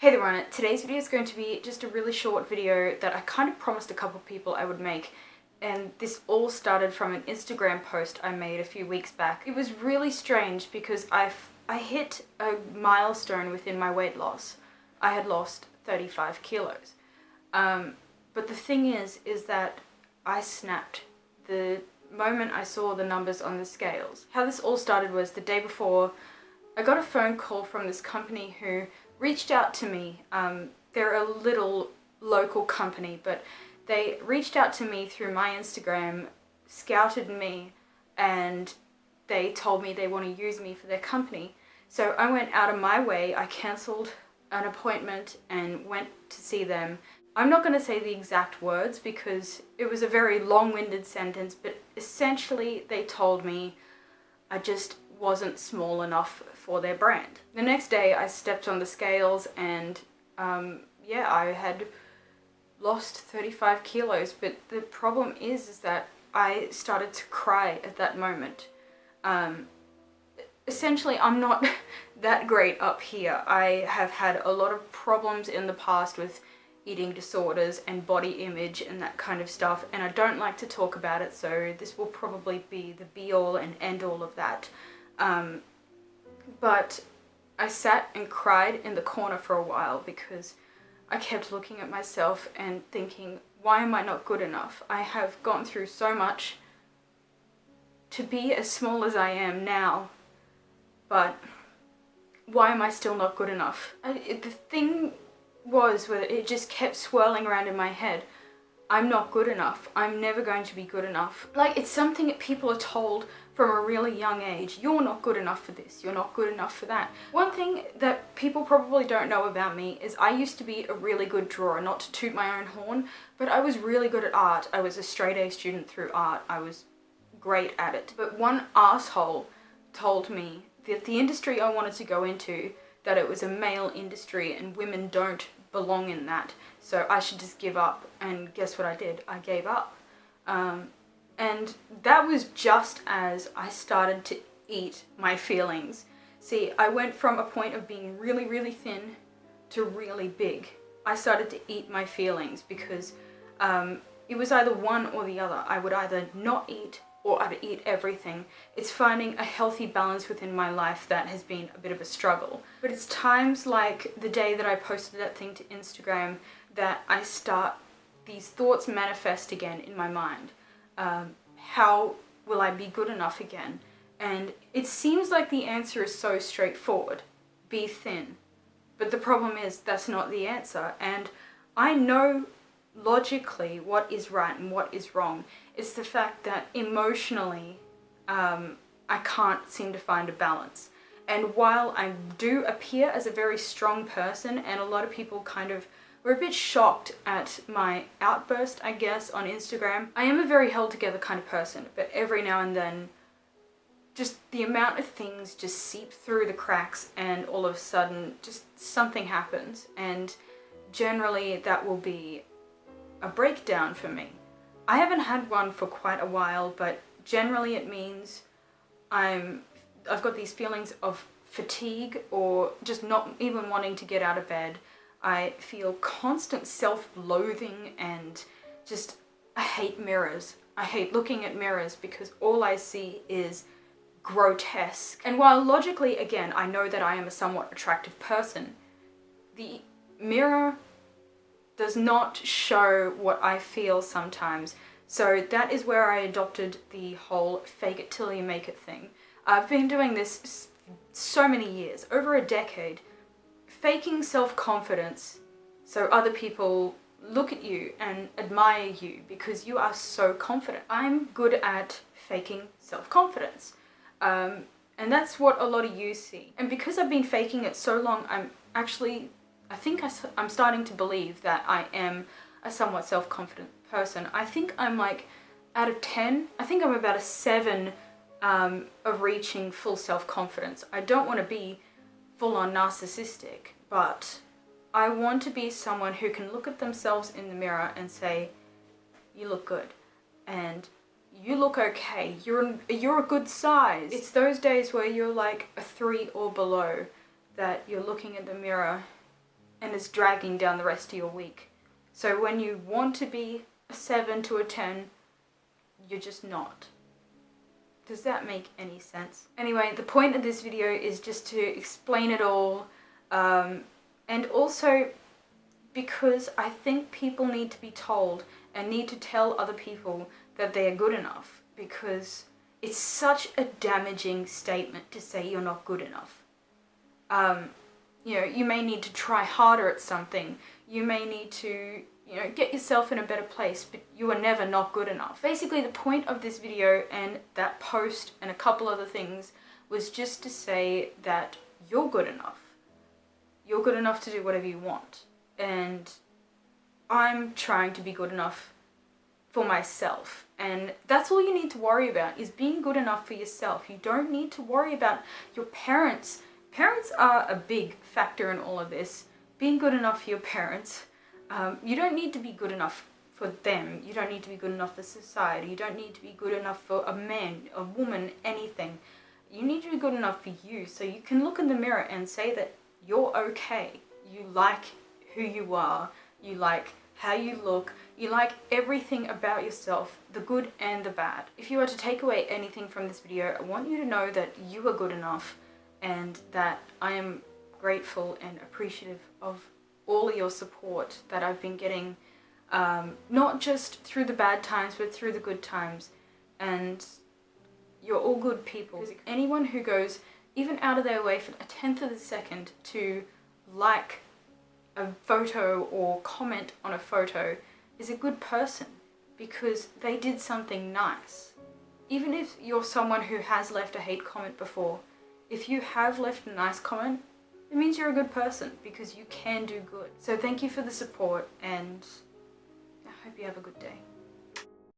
Hey there, Rana. Today's video is going to be just a really short video that I kind of promised a couple people I would make, and this all started from an Instagram post I made a few weeks back. It was really strange because I hit a milestone within my weight loss. I had lost 35 kilos. But the thing is that I snapped the moment I saw the numbers on the scales. How this all started was the day before, I got a phone call from this company who reached out to me. They're a little local company, but they reached out to me through my Instagram, scouted me, and they told me they want to use me for their company. So I went out of my way, I cancelled an appointment and went to see them. I'm not going to say the exact words because it was a very long-winded sentence, but essentially they told me I just wasn't small enough for their brand. The next day I stepped on the scales and I had lost 35 kilos, but the problem is that I started to cry at that moment. Essentially, I'm not that great up here. I have had a lot of problems in the past with eating disorders and body image and that kind of stuff, and I don't like to talk about it, so this will probably be the be-all and end-all of that. But I sat and cried in the corner for a while because I kept looking at myself and thinking, why am I not good enough? I have gone through so much to be as small as I am now, but why am I still not good enough? The thing was where it just kept swirling around in my head. I'm not good enough. I'm never going to be good enough. Like, it's something that people are told from a really young age. You're not good enough for this. You're not good enough for that. One thing that people probably don't know about me is I used to be a really good drawer, not to toot my own horn, but I was really good at art. I was a straight A student through art. I was great at it. But one asshole told me that the industry I wanted to go into, that it was a male industry and women don't belong in that, so I should just give up. And guess what I did? I gave up. And that was just as I started to eat my feelings. See, I went from a point of being really, really thin to really big. I started to eat my feelings because it was either one or the other. I would either not eat or I'd eat everything. It's finding a healthy balance within my life that has been a bit of a struggle. But it's times like the day that I posted that thing to Instagram that I start, these thoughts manifest again in my mind. How will I be good enough again? And it seems like the answer is so straightforward. Be thin. But the problem is that's not the answer. And I know logically what is right and what is wrong. It's the fact that emotionally I can't seem to find a balance. And while I do appear as a very strong person, and a lot of people kind of were a bit shocked at my outburst, I guess, on Instagram, I am a very held together kind of person, but every now and then just the amount of things just seep through the cracks and all of a sudden just something happens, and generally that will be a breakdown for me. I haven't had one for quite a while, but generally it means I've got these feelings of fatigue or just not even wanting to get out of bed. I feel constant self-loathing and just, I hate mirrors. I hate looking at mirrors because all I see is grotesque. And while logically, again, I know that I am a somewhat attractive person, the mirror does not show what I feel sometimes. So that is where I adopted the whole fake it till you make it thing. I've been doing this so many years, over a decade, faking self-confidence so other people look at you and admire you because you are so confident. I'm good at faking self-confidence. And that's what a lot of you see. And because I've been faking it so long, I think I'm starting to believe that I am a somewhat self-confident person. I think I'm like, out of 10, I think I'm about a 7 of reaching full self-confidence. I don't want to be full-on narcissistic, but I want to be someone who can look at themselves in the mirror and say, you look good, and you look okay, you're a good size. It's those days where you're like a 3 or below that you're looking at the mirror and and is dragging down the rest of your week. So when you want to be a 7 to a 10, you're just not. Does that make any sense? Anyway, the point of this video is just to explain it all, and also because I think people need to be told and need to tell other people that they are good enough, because it's such a damaging statement to say you're not good enough. You know, you may need to try harder at something. You may need to, you know, get yourself in a better place, but you are never not good enough. Basically, the point of this video and that post and a couple other things was just to say that you're good enough. You're good enough to do whatever you want. And I'm trying to be good enough for myself. And that's all you need to worry about, is being good enough for yourself. You don't need to worry about your parents. Parents are a big factor in all of this. Being good enough for your parents. You don't need to be good enough for them. You don't need to be good enough for society. You don't need to be good enough for a man, a woman, anything. You need to be good enough for you, so you can look in the mirror and say that you're okay. You like who you are. You like how you look. You like everything about yourself, the good and the bad. If you were to take away anything from this video, I want you to know that you are good enough, and that I am grateful and appreciative of all of your support that I've been getting, not just through the bad times, but through the good times. And you're all good people. Because anyone who goes even out of their way for a tenth of a second to like a photo or comment on a photo is a good person, because they did something nice. Even if you're someone who has left a hate comment before, if you have left a nice comment, it means you're a good person, because you can do good. So thank you for the support, and I hope you have a good day.